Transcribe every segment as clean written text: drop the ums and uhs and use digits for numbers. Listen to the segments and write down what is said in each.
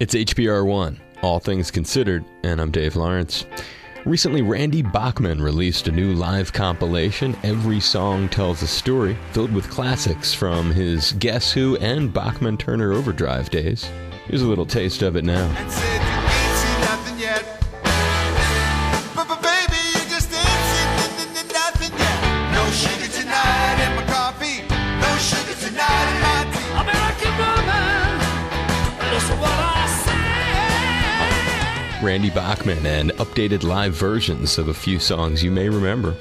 It's HPR1, All Things Considered, and I'm Dave Lawrence. Recently, Randy Bachman released a new live compilation, Every Song Tells a Story, filled with classics from his Guess Who and Bachman Turner Overdrive days. Here's a little taste of it now. And said you ain't seen nothing yet. But baby, you just ain't seen nothing yet. No sugar tonight in my coffee. No sugar tonight in my tea. American woman, listen what I say. Randy Bachman and updated live versions of a few songs you may remember.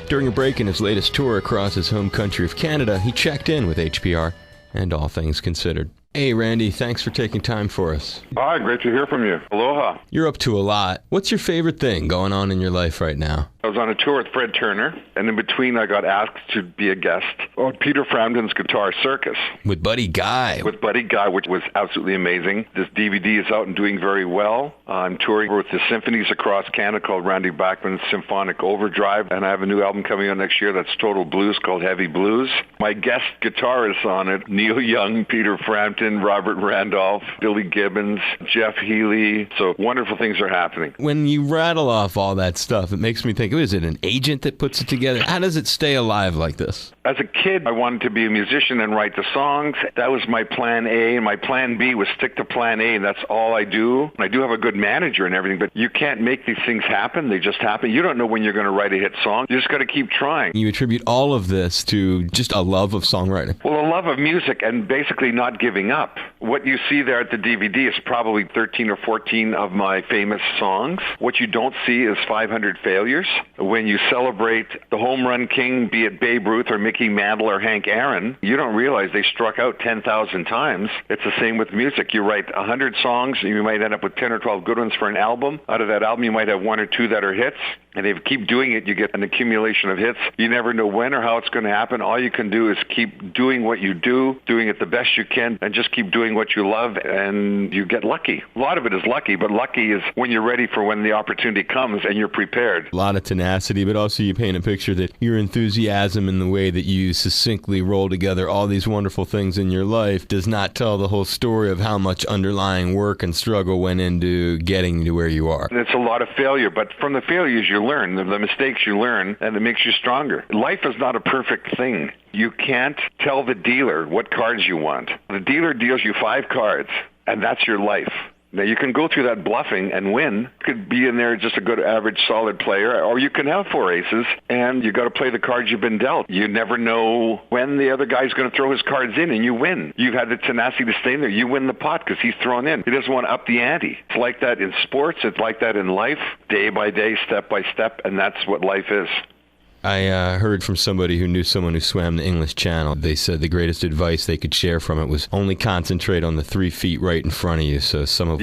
During a break in his latest tour across his home country of Canada, he checked in with HPR and All Things Considered. Hey, Randy, thanks for taking time for us. Hi, great to hear from you. Aloha. You're up to a lot. What's your favorite thing going on in your life right now? I was on a tour with Fred Turner, and in between I got asked to be a guest on Peter Frampton's Guitar Circus. With Buddy Guy. With Buddy Guy, which was absolutely amazing. This DVD is out and doing very well. I'm touring with the symphonies across Canada called Randy Bachman's Symphonic Overdrive, and I have a new album coming out next year that's total blues called Heavy Blues. My guest guitarists on it, Neil Young, Peter Frampton, Robert Randolph, Billy Gibbons, Jeff Healey. So wonderful things are happening. When you rattle off all that stuff, it makes me think, is it an agent that puts it together? How does it stay alive like this? As a kid, I wanted to be a musician and write the songs. That was my plan A, and my plan B was stick to plan A, and that's all I do. I do have a good manager and everything, but you can't make these things happen. They just happen. You don't know when you're going to write a hit song. You just got to keep trying. You attribute all of this to just a love of songwriting. Well, a love of music and basically not giving up. What you see there at the DVD is probably 13 or 14 of my famous songs. What you don't see is 500 failures. When you celebrate the home run king, be it Babe Ruth or Mickey Mantle or Hank Aaron, you don't realize they struck out 10,000 times. It's the same with music. You write 100 songs, and you might end up with 10 or 12 good ones for an album. Out of that album, you might have one or two that are hits. And if you keep doing it, you get an accumulation of hits. You never know when or how it's going to happen. All you can do is keep doing what you do, doing it the best you can, and just keep doing what you love, and you get lucky. A lot of it is lucky, but lucky is when you're ready for when the opportunity comes and you're prepared. A lot of tenacity, but also you paint a picture that your enthusiasm in the way that you succinctly roll together all these wonderful things in your life does not tell the whole story of how much underlying work and struggle went into getting to where you are. And it's a lot of failure, but from the failures you learn, the mistakes you learn, and it makes you stronger. Life is not a perfect thing. You can't tell the dealer what cards you want. The dealer deals you 5 cards, and that's your life. Now, you can go through that bluffing and win. You could be in there just a good, average, solid player, or you can have 4 aces, and you got to play the cards you've been dealt. You never know when the other guy's going to throw his cards in, and you win. You've had the tenacity to stay in there. You win the pot because he's thrown in. He doesn't want to up the ante. It's like that in sports. It's like that in life, day by day, step by step, and that's what life is. I heard from somebody who knew someone who swam the English Channel. They said the greatest advice they could share from it was only concentrate on the 3 feet right in front of you. So some of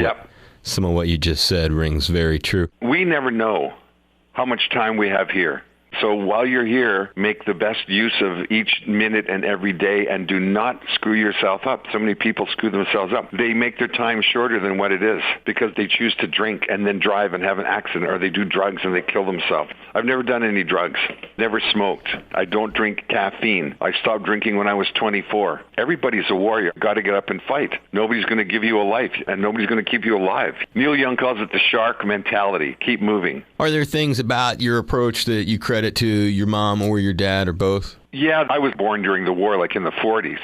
what you just said rings very true. We never know how much time we have here. So while you're here, make the best use of each minute and every day, and do not screw yourself up. So many people screw themselves up. They make their time shorter than what it is because they choose to drink and then drive and have an accident, or they do drugs and they kill themselves. I've never done any drugs, never smoked. I don't drink caffeine. I stopped drinking when I was 24. Everybody's a warrior. Got to get up and fight. Nobody's going to give you a life, and nobody's going to keep you alive. Neil Young calls it the shark mentality. Keep moving. Are there things about your approach that you credit to your mom or your dad or both? Yeah, I was born during the war, like in the 40s.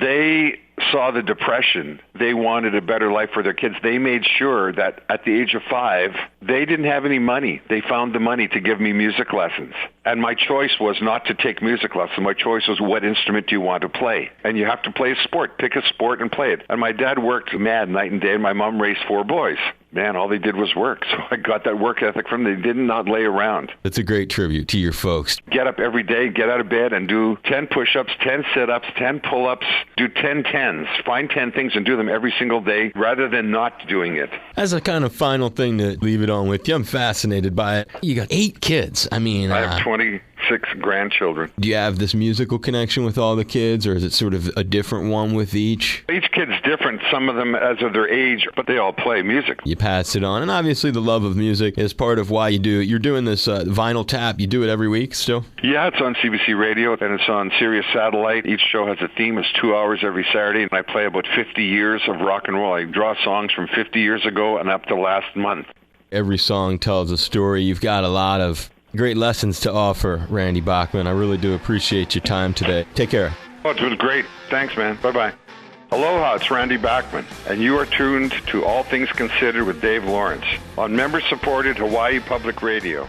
They saw the Depression. They wanted a better life for their kids. They made sure that at the age of 5, they didn't have any money. They found the money to give me music lessons. And my choice was not to take music lessons. My choice was, what instrument do you want to play? And you have to play a sport. Pick a sport and play it. And my dad worked mad night and day, and my mom raised 4 boys. Man, all they did was work. So I got that work ethic from them. They did not lay around. That's a great tribute to your folks. Get up every day, get out of bed, and do 10 push-ups, 10 sit-ups, 10 pull-ups, do 10 tens. Find 10 things and do them every single day rather than not doing it. As a kind of final thing to leave it on with you, I'm fascinated by it. You got 8 kids. I mean... I have 20 6 grandchildren. Do you have this musical connection with all the kids, or is it sort of a different one with each? Each kid's different, some of them as of their age, but they all play music. You pass it on, and obviously the love of music is part of why you do it. You're doing this Vinyl Tap. You do it every week still? Yeah, it's on CBC Radio, and it's on Sirius Satellite. Each show has a theme. It's 2 hours every Saturday, and I play about 50 years of rock and roll. I draw songs from 50 years ago and up to last month. Every song tells a story. You've got a lot of great lessons to offer, Randy Bachman. I really do appreciate your time today. Take care. Oh, it was great. Thanks, man. Bye-bye. Aloha, it's Randy Bachman, and you are tuned to All Things Considered with Dave Lawrence on member-supported Hawaii Public Radio.